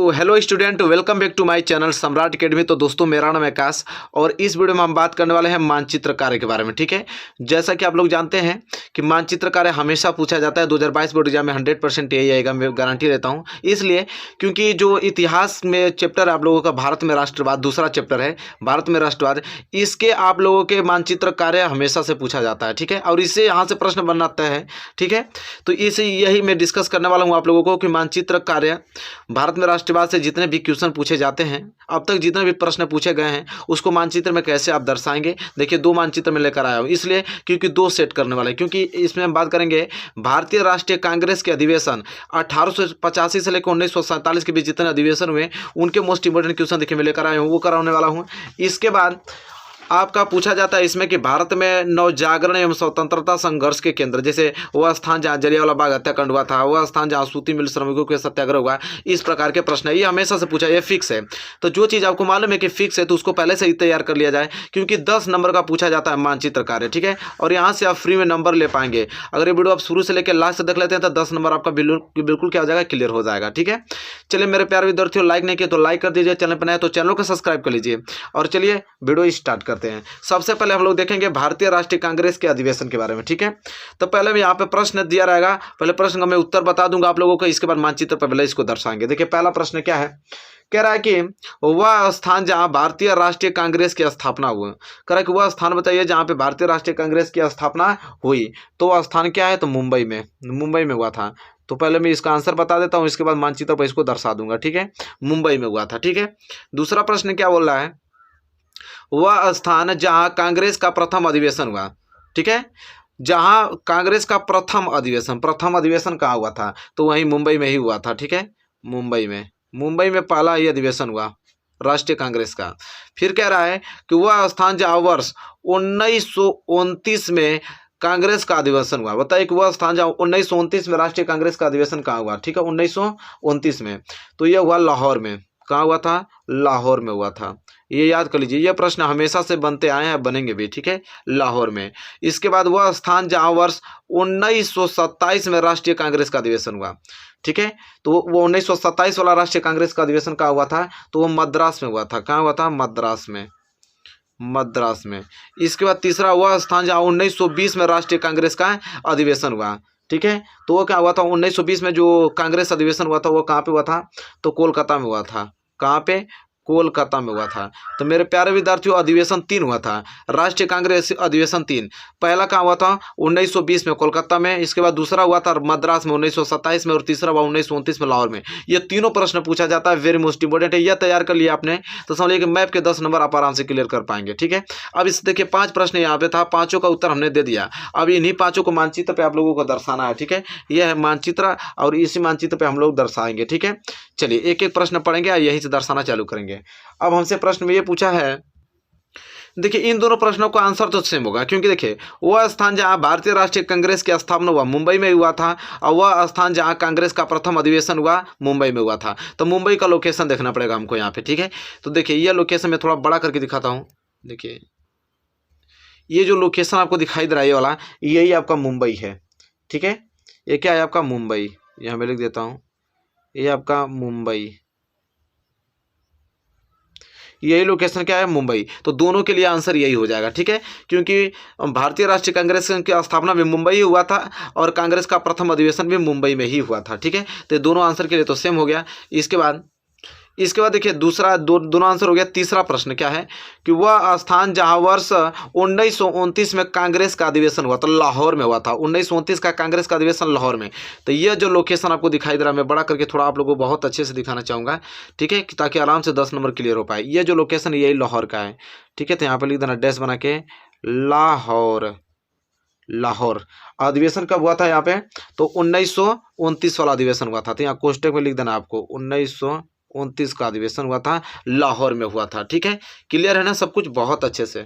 तो hello student, welcome back to my channel Samrat academy. तो दोस्तों, मेरा नाम है आकाश और इस वीडियो में हम बात करने वाले हैं मानचित्र कार्य के बारे में। ठीक है, जैसा कि आप लोग जानते हैं कि मानचित्र कार्य हमेशा पूछा जाता है। 2022 बोर्ड एग्जाम में 100% यही आएगा, मैं गारंटी देता हूँ। इसलिए क्योंकि जो इतिहास में चैप्टर है आप लोगों का, भारत में राष्ट्रवाद, दूसरा चैप्टर है भारत में राष्ट्रवाद, इसके आप लोगों के मानचित्र कार्य हमेशा से पूछा जाता है। ठीक है, और इससे यहाँ से प्रश्न बनाता है। ठीक है, तो इसे यही मैं डिस्कस करने वाला हूँ आप लोगों को कि मानचित्र कार्य भारत में राष्ट्रवाद से जितने भी क्वेश्चन पूछे जाते हैं, अब तक जितने भी प्रश्न पूछे गए हैं, उसको मानचित्र में कैसे आप दर्शाएंगे। देखिए, दो मानचित्र में लेकर आया हूँ, इसलिए क्योंकि दो सेट करने वाले हैं। क्योंकि इसमें हम बात करेंगे भारतीय राष्ट्रीय कांग्रेस के अधिवेशन 1885 से लेकर 1947 के बीच जितने अधिवेशन हुए, उनके मोस्ट इंपोर्टेंट क्वेश्चन देखिए मैं लेकर आया हूँ, वो कराने वाला हूँ। इसके बाद आपका पूछा जाता है इसमें कि भारत में नवजागरण एवं स्वतंत्रता संघर्ष के केंद्र, जैसे वह स्थान जहाँ जलियांवाला बाग हत्याकांड हुआ था, वह स्थान जहाँ सूती मिल श्रमिकों के सत्याग्रह हुआ, इस प्रकार के प्रश्न है। ये हमेशा से पूछा, ये फिक्स है। तो जो चीज़ आपको मालूम है कि फिक्स है, तो उसको पहले से ही तैयार कर लिया जाए, क्योंकि 10 नंबर का पूछा जाता है मानचित्र कार्य। ठीक है, और यहाँ से आप फ्री में नंबर ले पाएंगे। अगर ये वीडियो आप शुरू से लेकर लास्ट तक देख लेते हैं तो 10 नंबर आपका बिल्कुल क्या हो जाएगा, क्लियर हो जाएगा। ठीक है, चलिए मेरे प्यारे विद्यार्थियों, लाइक नहीं किया तो लाइक कर दीजिए, चैनल पर नए तो चैनल को सब्सक्राइब कर लीजिए। और चलिए वीडियो स्टार्ट करते हैं। सबसे पहले हम लोग देखेंगे भारतीय राष्ट्रीय कांग्रेस के अधिवेशन के बारे में। ठीक है, तो पहले भी यहाँ पे प्रश्न दिया रहेगा, पहले प्रश्न का मैं उत्तर बता दूंगा आप लोगों को, इसके बाद मानचित्र पर पहले इसको दर्शाएंगे। देखिए, पहला प्रश्न क्या है, कह रहा है कि वह स्थान जहां भारतीय राष्ट्रीय कांग्रेस की स्थापना हुई। कह रहा है कि वह स्थान बताइए जहां पे भारतीय राष्ट्रीय कांग्रेस की स्थापना हुई। तो वह स्थान क्या है, तो मुंबई में हुआ था। तो पहले मैं इसका आंसर बता देता हूं, इसके बाद मानचित्र पर इसको दर्शा दूंगा। ठीक है, मुंबई में हुआ था। ठीक है, दूसरा प्रश्न क्या बोल रहा है, वह स्थान जहां कांग्रेस का प्रथम अधिवेशन हुआ। ठीक है, जहां कांग्रेस का प्रथम अधिवेशन कहाँ हुआ था, तो वहीं मुंबई में ही हुआ था। ठीक है, मुंबई में पहला ये अधिवेशन हुआ राष्ट्रीय कांग्रेस का। फिर कह रहा है कि वह स्थान जहां वर्ष 1929 में कांग्रेस का अधिवेशन हुआ। बताइए कि वह स्थान जहां 1929 में राष्ट्रीय कांग्रेस का अधिवेशन कहाँ हुआ। ठीक है, 1929 में, तो यह हुआ लाहौर में। कहाँ हुआ था, लाहौर में हुआ था। ये याद कर लीजिए, ये प्रश्न हमेशा से बनते आए हैं, बनेंगे भी। ठीक है, लाहौर में। इसके बाद वह स्थान जहां वर्ष 1927 में राष्ट्रीय कांग्रेस का अधिवेशन हुआ। ठीक है, तो वो 1927 वाला राष्ट्रीय कांग्रेस का अधिवेशन कहाँ हुआ था, तो वो मद्रास में हुआ था। कहाँ हुआ था, मद्रास में। इसके बाद तीसरा, वह स्थान जहां 1920 में राष्ट्रीय कांग्रेस का अधिवेशन हुआ। ठीक है, तो वो क्या हुआ था, 1920 में जो कांग्रेस अधिवेशन हुआ था वो कहाँ पे हुआ था, तो कोलकाता में हुआ था। कहाँ पे, कोलकाता में हुआ था। तो मेरे प्यारे विद्यार्थियों, अधिवेशन 3 हुआ था, राष्ट्रीय कांग्रेस अधिवेशन 3। पहला कहाँ हुआ था, 1920 में कोलकाता में। इसके बाद दूसरा हुआ था मद्रास में 1927 में, और तीसरा हुआ 1929 में लाहौर में। ये तीनों प्रश्न पूछा जाता है, वेरी मोस्ट इंपोर्टेंट है। यह तैयार कर लिया आपने तो समझिए कि मैप के 10 नंबर आप आराम से क्लियर कर पाएंगे। ठीक है, अब इस देखिए 5 प्रश्न यहाँ पे था, पांचों का उत्तर हमने दे दिया। अब इन्हीं पांचों को मानचित्र पे आप लोगों को दर्शाना है। ठीक है, यह है मानचित्र और इसी मानचित्र पे हम लोग दर्शाएंगे। ठीक है, चलिए एक एक प्रश्न पढ़ेंगे और यहीं से दर्शाना चालू करेंगे। अब हमसे प्रश्न में ये पूछा है, देखिए इन दोनों प्रश्नों का आंसर तो सेम होगा, क्योंकि देखिए वह स्थान जहां भारतीय राष्ट्रीय कांग्रेस की स्थापना हुआ मुंबई में हुआ था, और वह स्थान जहां कांग्रेस का प्रथम अधिवेशन हुआ मुंबई में हुआ था। तो मुंबई का लोकेशन देखना पड़ेगा हमको यहाँ पे। ठीक है, तो देखिए यह लोकेशन मैं थोड़ा बड़ा करके दिखाता हूँ। देखिए ये जो लोकेशन आपको दिखाई दे रहा है, ये वाला, यही आपका मुंबई है। ठीक है, ये क्या है, आपका मुंबई। यहाँ मैं लिख देता हूँ, ये आपका मुंबई, यही लोकेशन क्या है, मुंबई। तो दोनों के लिए आंसर यही हो जाएगा। ठीक है, क्योंकि भारतीय राष्ट्रीय कांग्रेस की स्थापना भी मुंबई हुआ था और कांग्रेस का प्रथम अधिवेशन भी मुंबई में ही हुआ था। ठीक है, तो दोनों आंसर के लिए तो सेम हो गया। इसके बाद देखिए दूसरा दोनों आंसर हो गया। तीसरा प्रश्न क्या है कि वह स्थान जहां वर्ष 1929 में कांग्रेस का अधिवेशन हुआ, तो लाहौर में हुआ था। 1929 का कांग्रेस का अधिवेशन लाहौर में। तो यह जो लोकेशन आपको दिखाई दे रहा है, मैं बड़ा करके थोड़ा आप लोगों को बहुत अच्छे से दिखाना चाहूँगा। ठीक है, ताकि आराम से 10 नंबर क्लियर हो पाए। यह जो लोकेशन यही लाहौर का है। ठीक है, तो यहाँ पर लिख देना डैश बना के, लाहौर। अधिवेशन कब हुआ था यहाँ पे, तो 1929 वाला अधिवेशन हुआ था। तो यहाँ कोष्टक में लिख देना आपको, 1929 का अधिवेशन हुआ था, लाहौर में हुआ था। ठीक है, क्लियर है ना सब कुछ, बहुत अच्छे से।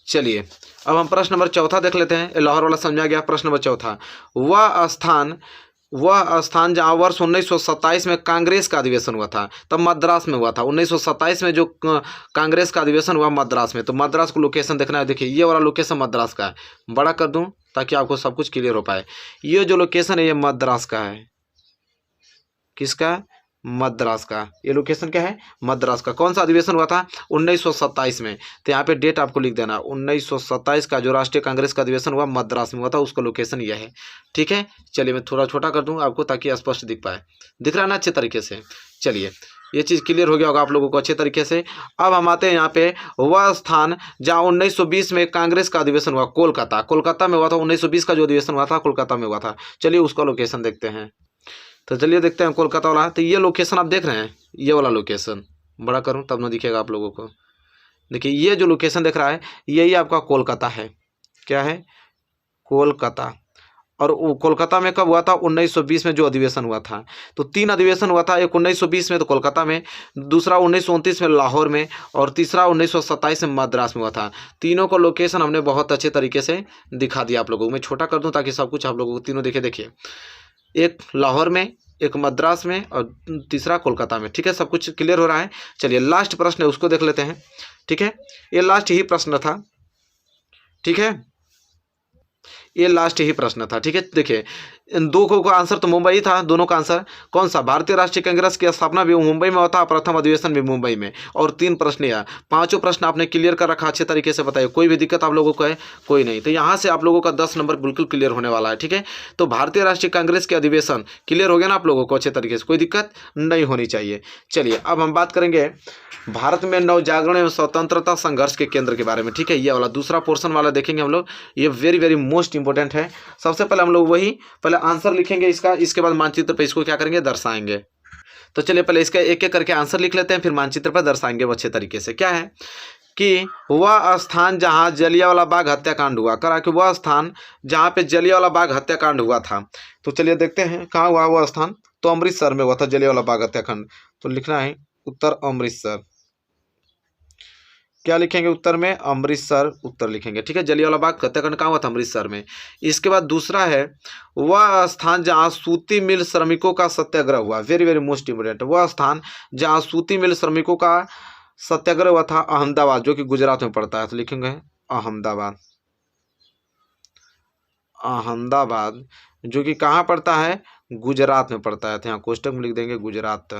चलिए अब हम प्रश्न नंबर चौथा देख लेते हैं। लाहौर वाला समझा गया। प्रश्न नंबर चौथा, वह स्थान जहां वर्ष 1927 में कांग्रेस का अधिवेशन हुआ था, तब मद्रास में हुआ था। 1927 में जो कांग्रेस का अधिवेशन हुआ मद्रास में, तो मद्रास को लोकेशन देखना है। देखिए ये वाला लोकेशन मद्रास का है, बड़ा कर दूं ताकि आपको सब कुछ क्लियर हो पाए। ये जो लोकेशन है ये मद्रास का है। किसका, मद्रास का। ये लोकेशन क्या है? मद्रास का। कौन सा अधिवेशन हुआ था? 1927 में। तो यहाँ पे डेट आपको लिख देना, 1927 का जो राष्ट्रीय कांग्रेस का अधिवेशन हुआ मद्रास में हुआ था, उसका लोकेशन यह है। ठीक है, चलिए मैं थोड़ा छोटा कर दूँ आपको ताकि स्पष्ट दिख पाए। दिख रहा है ना अच्छे तरीके से? चलिए ये चीज़ क्लियर हो गया होगा आप लोगों को अच्छे तरीके से। अब हम आते हैं यहाँ पे वह स्थान जहाँ 1920 में कांग्रेस का अधिवेशन हुआ, कोलकाता। कोलकाता में हुआ था 1920 का जो अधिवेशन हुआ था, कोलकाता में हुआ था। चलिए उसका लोकेशन देखते हैं। तो चलिए देखते हैं कोलकाता वाला। तो ये लोकेशन आप देख रहे हैं, ये वाला लोकेशन बड़ा करूं तब ना दिखेगा आप लोगों को। देखिए ये जो लोकेशन दिख रहा है यही आपका कोलकाता है। क्या है? कोलकाता। और वो कोलकाता में कब हुआ था? 1920 में जो अधिवेशन हुआ था। तो 3 अधिवेशन हुआ था, एक 1920 में तो कोलकाता में, दूसरा 1929 में लाहौर में, और तीसरा 1927 में मद्रास में हुआ था। तीनों का लोकेशन हमने बहुत अच्छे तरीके से दिखा दिया आप लोगों को। मैं छोटा कर दूं ताकि सब कुछ आप लोगों को तीनों देखिए, एक लाहौर में, एक मद्रास में, और तीसरा कोलकाता में। ठीक है, सब कुछ क्लियर हो रहा है। चलिए लास्ट प्रश्न है उसको देख लेते हैं। ठीक है, ये लास्ट ही प्रश्न था। ठीक है, ये लास्ट ही प्रश्न था। ठीक है, देखिए इन दो का आंसर तो मुंबई था, दोनों का आंसर कौन सा? भारतीय राष्ट्रीय कांग्रेस की स्थापना भी मुंबई में होता, प्रथम अधिवेशन भी मुंबई में। और 3 प्रश्न या 5 प्रश्न आपने क्लियर कर रखा अच्छे तरीके से। बताइए कोई भी दिक्कत आप लोगों को है? कोई नहीं। तो यहाँ से आप लोगों का 10 नंबर बिल्कुल क्लियर होने वाला है। ठीक है, तो भारतीय राष्ट्रीय कांग्रेस के अधिवेशन क्लियर हो गया ना आप लोगों को अच्छे तरीके से, कोई दिक्कत नहीं होनी चाहिए। चलिए अब हम बात करेंगे भारत में नवजागरण एवं स्वतंत्रता संघर्ष के केंद्र के बारे में। ठीक है, ये वाला दूसरा पोर्शन वाला देखेंगे हम लोग। ये वेरी वेरी मोस्ट इंपॉर्टेंट है। सबसे पहले हम लोग वही पहले आंसर लिखेंगे इसका, इसके बाद मानचित्र पे इसको क्या करेंगे? दर्शाएंगे। तो चलिए पहले इसका एक एक करके आंसर लिख लेते हैं, फिर मानचित्र पर दर्शाएंगे वो अच्छे तरीके से। क्या है कि वह स्थान जहां जलियांवाला बाग हत्याकांड हुआ, करा कि वह स्थान जहां पे जलियांवाला बाग हत्याकांड हुआ था। तो चलिए देखते हैं कहाँ हुआ वह स्थान। तो अमृतसर में हुआ था जलियांवाला बाग हत्याकांड। तो लिखना है उत्तर अमृतसर। क्या लिखेंगे उत्तर में? अमृतसर उत्तर लिखेंगे। ठीक है, जलियांवाला बाग हत्याकांड कहाँ हुआ था? अमृतसर में। इसके बाद दूसरा है वह स्थान जहाँ सूती मिल श्रमिकों का सत्याग्रह हुआ। वेरी वेरी मोस्ट इंपोर्टेंट, वह स्थान जहाँ सूती मिल श्रमिकों का सत्याग्रह हुआ था, अहमदाबाद, जो कि गुजरात में पड़ता है। तो लिखेंगे अहमदाबाद। अहमदाबाद जो कि कहाँ पड़ता है? गुजरात में पड़ता है। तो यहाँ कोष्टक में लिख देंगे गुजरात।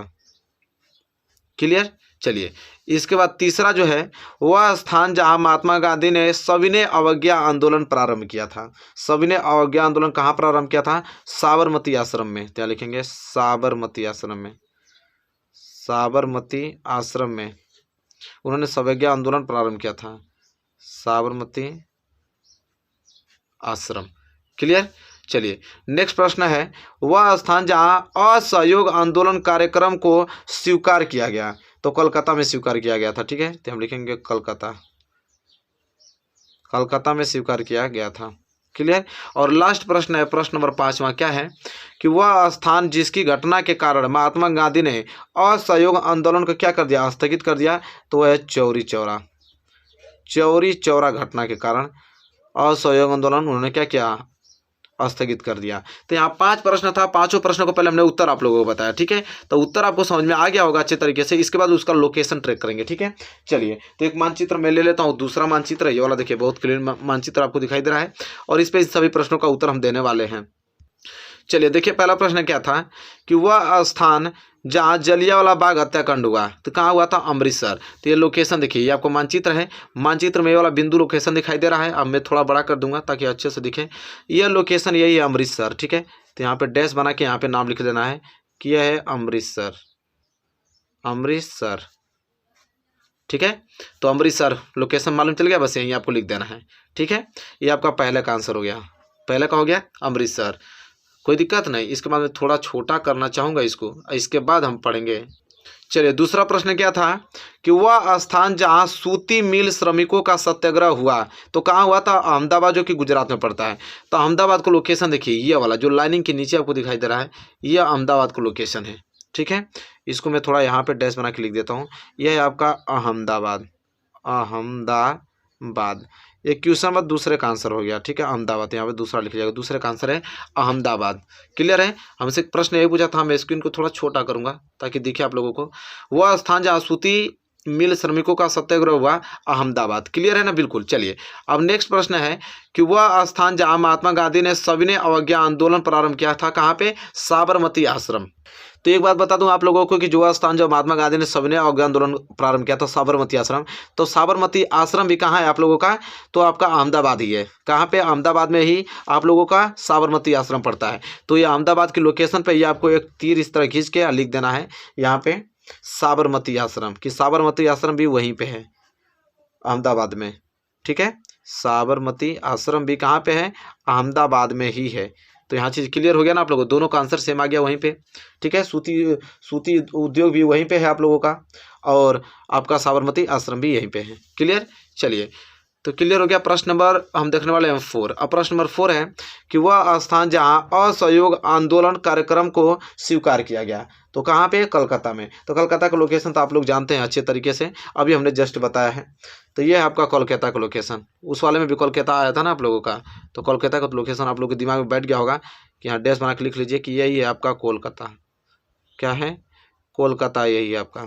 क्लियर? चलिए इसके बाद तीसरा जो है वह स्थान जहां महात्मा गांधी ने सविनय अवज्ञा आंदोलन प्रारंभ किया था। सविनय अवज्ञा आंदोलन कहां प्रारंभ किया था? साबरमती आश्रम में। क्या लिखेंगे? साबरमती आश्रम में। साबरमती आश्रम में उन्होंने सवज्ञा आंदोलन प्रारंभ किया था, साबरमती आश्रम। क्लियर? चलिए नेक्स्ट प्रश्न है वह स्थान जहां असहयोग आंदोलन कार्यक्रम को स्वीकार किया गया। तो कोलकाता में स्वीकार किया गया था। ठीक है, तो हम लिखेंगे कलकत्ता। कलकत्ता में स्वीकार किया गया था। क्लियर? और लास्ट प्रश्न है प्रश्न नंबर 5वां। क्या है कि वह स्थान जिसकी घटना के कारण महात्मा गांधी ने असहयोग आंदोलन को क्या कर दिया? स्थगित कर दिया। तो वह है चौरी चौरा। चौरी चौरा घटना के कारण असहयोग आंदोलन उन्होंने क्या किया? स्थगित कर दिया। तो यहाँ 5 प्रश्न था, 5 प्रश्नों को पहले हमने उत्तर आप लोगों को बताया। ठीक है, तो उत्तर आपको समझ में आ गया होगा अच्छे तरीके से। इसके बाद उसका लोकेशन ट्रैक करेंगे। ठीक है, चलिए तो एक मानचित्र मैं ले लेता हूँ। दूसरा मानचित्र ये वाला देखिए, बहुत क्लियर मानचित्र आपको दिखाई दे रहा है, और इस पे इन सभी प्रश्नों का उत्तर हम देने वाले हैं। चलिए देखिए पहला प्रश्न क्या था कि वह स्थान जहाँ जलियांवाला बाग हत्याकांड हुआ, तो कहाँ हुआ था? अमृतसर। तो ये लोकेशन देखिए, ये आपको मानचित्र है, मानचित्र में ये वाला बिंदु लोकेशन दिखाई दे रहा है। अब मैं थोड़ा बड़ा कर दूंगा ताकि अच्छे से दिखे। यह लोकेशन यही है अमृतसर। ठीक है, तो यहाँ पे डैश बना के यहाँ पे नाम लिख देना है कि यह है अमृतसर। अमृतसर। ठीक है, तो अमृतसर लोकेशन मालूम चल गया, बस यहीं आपको लिख देना है। ठीक है, ये आपका पहले का आंसर हो गया। पहले का हो गया अमृतसर, कोई दिक्कत नहीं। इसके बाद मैं थोड़ा छोटा करना चाहूँगा इसको, इसके बाद हम पढ़ेंगे। चलिए दूसरा प्रश्न क्या था कि वह स्थान जहाँ सूती मिल श्रमिकों का सत्याग्रह हुआ, तो कहाँ हुआ था? अहमदाबाद, जो कि गुजरात में पड़ता है। तो अहमदाबाद का लोकेशन देखिए, ये वाला जो लाइनिंग के नीचे आपको दिखाई दे रहा है, ये अहमदाबाद का लोकेशन है। ठीक है, इसको मैं थोड़ा यहाँ पे डैश बना के लिख देता हूँ। यह है आपका अहमदाबाद। अहमदाबाद ये क्वेश्चन बाद दूसरे का आंसर हो गया। ठीक है, अहमदाबाद यहाँ पे दूसरा लिख जाएगा, दूसरे का आंसर है अहमदाबाद। क्लियर है? हमसे एक प्रश्न यही पूछा था, मैं स्क्रीन को थोड़ा छोटा करूंगा ताकि दिखे आप लोगों को। वह स्थान जहाँ सूती मिल श्रमिकों का सत्याग्रह हुआ? अहमदाबाद। क्लियर है ना? बिल्कुल। चलिए अब नेक्स्ट प्रश्न है कि वह स्थान जहां महात्मा गांधी ने सविनय अवज्ञा आंदोलन प्रारंभ किया था, कहाँ पे? साबरमती आश्रम। तो एक बात बता दूं आप लोगों को कि जो स्थान जो महात्मा गांधी ने सविनय अवज्ञा आंदोलन प्रारंभ किया था, साबरमती आश्रम। तो साबरमती आश्रम भी कहाँ है आप लोगों का? तो आपका अहमदाबाद ही है। कहाँ पे? अहमदाबाद में ही आप लोगों का साबरमती आश्रम पड़ता है। तो ये अहमदाबाद की लोकेशन पे ये आपको एक तीर इस तरह खींच के लिख देना है यहाँ पे साबरमती आश्रम, कि साबरमती आश्रम भी वहीं पे है अहमदाबाद में। ठीक है, साबरमती आश्रम भी कहाँ पे है? अहमदाबाद में ही है। तो यहाँ चीज़ क्लियर हो गया ना आप लोगों को? दोनों का आंसर सेम आ गया वहीं पे। ठीक है, सूती उद्योग भी वहीं पे है आप लोगों का, और आपका साबरमती आश्रम भी यहीं पे है। क्लियर? चलिए तो क्लियर हो गया। प्रश्न नंबर हम देखने वाले हैं 4। अब प्रश्न नंबर 4 है कि वह स्थान जहां असहयोग आंदोलन कार्यक्रम को स्वीकार किया गया, तो कहाँ पे? कलकत्ता में। तो कलकत्ता का लोकेशन तो आप लोग जानते हैं अच्छे तरीके से, अभी हमने जस्ट बताया है। तो ये है आपका कोलकाता का लोकेशन। उस वाले में भी कोलकाता आया था ना आप लोगों का, तो कोलकाता का लोकेशन आप लोगों के दिमाग में बैठ गया होगा कि यहाँ डैश बना के लिख लीजिए कि यही है आपका कोलकाता। क्या है? कोलकाता, यही है आपका।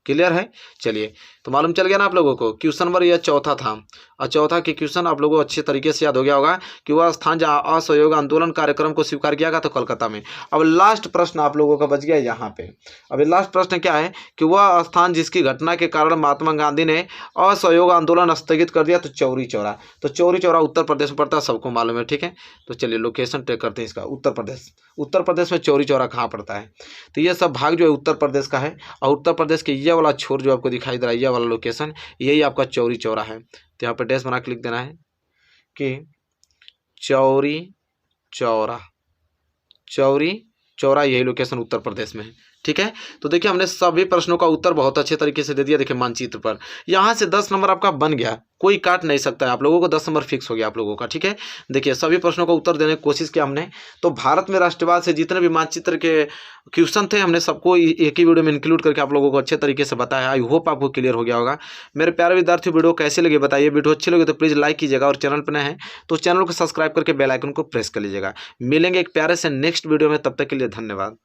क्लियर है? चलिए तो मालूम चल गया ना आप लोगों को। क्वेश्चन नंबर यह चौथा था, और चौथा के क्वेश्चन आप लोगों को अच्छे तरीके से याद हो गया होगा कि वह स्थान जहां असहयोग आंदोलन कार्यक्रम को स्वीकार किया गया था, कोलकाता में। अब लास्ट प्रश्न आप लोगों का बच गया यहाँ पे। अब लास्ट प्रश्न क्या है कि वह स्थान जिसकी घटना के कारण महात्मा गांधी ने असहयोग आंदोलन स्थगित कर दिया, तो चौरी चौरा। तो चौरी चौरा उत्तर प्रदेश में पड़ता है, सबको मालूम है। ठीक है, तो चलिए लोकेशन टेक करते हैं इसका। उत्तर प्रदेश। उत्तर प्रदेश में चौरी चौरा कहाँ पड़ता है? तो ये सब भाग जो है उत्तर प्रदेश का है, और उत्तर प्रदेश के ये वाला छोर जो आपको दिखाई दे रहा है, ये वाला लोकेशन, यही आपका चौरी चौरा है। तो यहाँ पे डैश बना के लिख देना है कि चौरी चौरा। चौरी चौरा यही लोकेशन उत्तर प्रदेश में है। ठीक है, तो देखिए हमने सभी प्रश्नों का उत्तर बहुत अच्छे तरीके से दे दिया। देखिए मानचित्र पर यहाँ से 10 नंबर आपका बन गया, कोई काट नहीं सकता है। आप लोगों को 10 नंबर फिक्स हो गया आप लोगों का। ठीक है, देखिए सभी प्रश्नों का उत्तर देने की कोशिश किया हमने। तो भारत में राष्ट्रवाद से जितने भी मानचित्र के क्वेश्चन थे, हमने सबको एक ही वीडियो में इंक्लूड करके आप लोगों को अच्छे तरीके से बताया। आई होप आपको क्लियर हो गया होगा। मेरे प्यारे विद्यार्थियों, वीडियो कैसे लगे बताइए। वीडियो अच्छी लगे तो प्लीज़ लाइक कीजिएगा, और चैनल पर नए हैं तो चैनल को सब्सक्राइब करके बेल आइकन को प्रेस कर लीजिएगा। मिलेंगे एक प्यारे से नेक्स्ट वीडियो में, तब तक के लिए धन्यवाद।